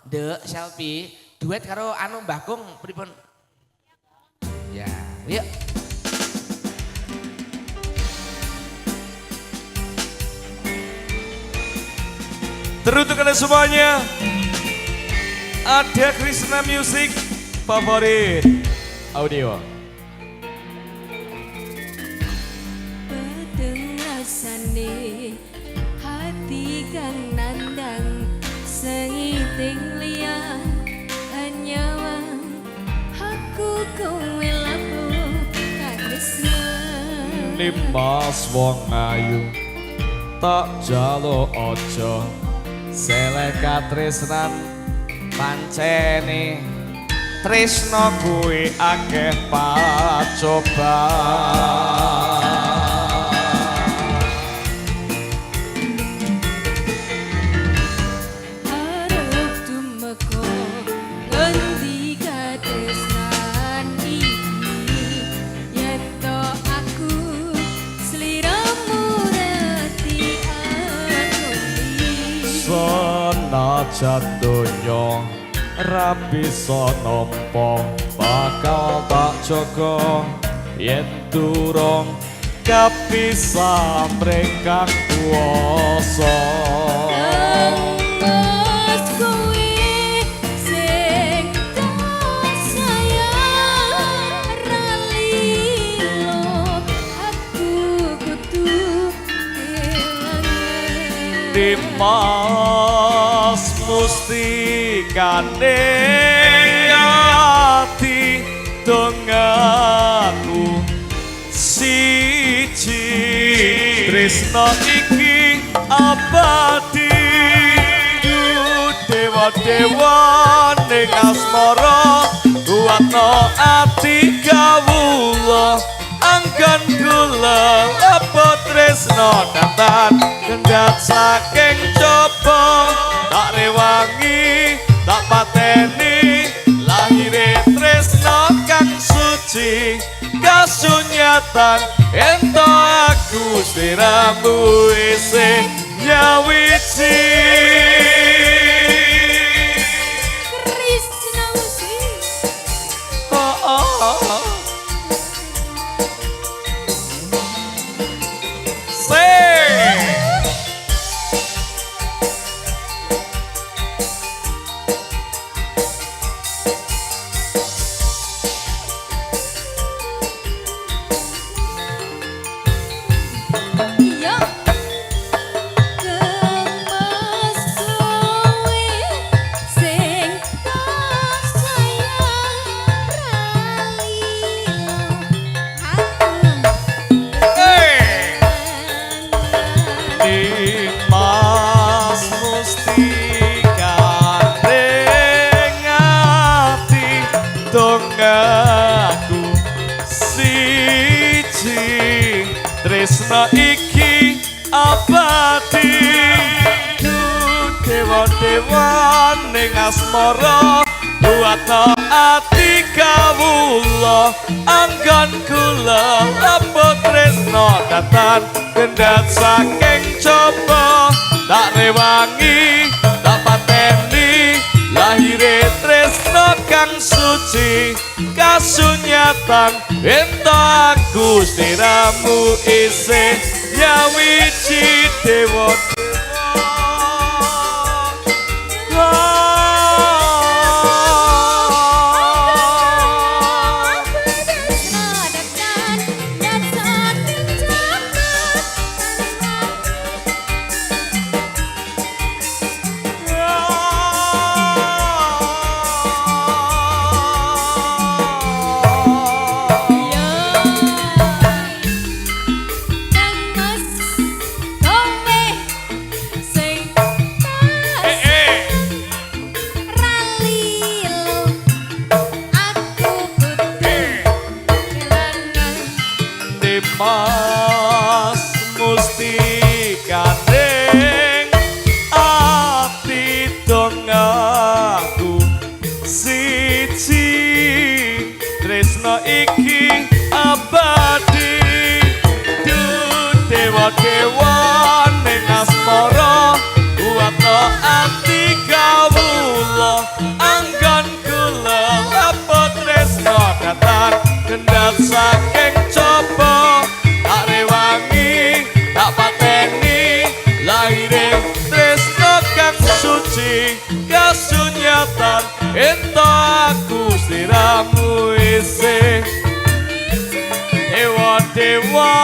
Dek Selfie duet karo anu Mbah Kung pripun? Ya, yuk. Teruntuk kalian semuanya, ada Krishna Music favorit audio. Peteng rasane hati kang nandang seiting liyan hanyawang aku kowe lapo katresnan Limas wong ayu tak jalo ojo seleh katresnan pancene tresno kuwi akeh pacobaan. arep tumeka ngendi katresnan iki yen to aku sliramu reti aku Senajan donya ra bisa nampa bakal tak jaga yen durung kapisah mereka kuasa. Mas kowe sing tak sayang ralilo aku kudu kelangan Dimas mustikane ati dongaku siji tresno iki abadi dewa-dewa ning asmara kuatno ati kawula anggan kula apa tresno datan kendhat saking coba tak rewangi tak pateni lahire tresno kang suci kasunyatan ento aku sliramu isih nyawiji. Krishna Musik iya kemas kowe sing tak sayang ralilo Dimas mustikane ngati dongaku siji tresno iki abadi dewa-dewa ning asmara buatno ati kawula anggon kula apa tresno datan kendhat saking coba tak rewangi tak pateni lahire tresno kang suci kasunyatan ento aku sliramu isih nyawiji dewa. Mas mustikane ati dongaku siji tresno iki abadi dewa-dewa ning asmara buatno ati kawula saking coba tak rewangi tak pateni lahire tresno kang suci kasunyatan ento aku sliramu isih dewa dewa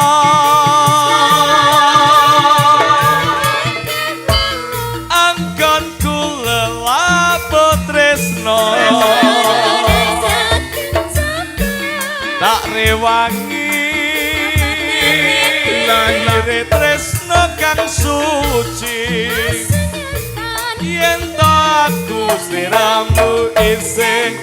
anggonku lelapo tresno tak rewangi lahire tresno kang suci yen to aku sliramu isih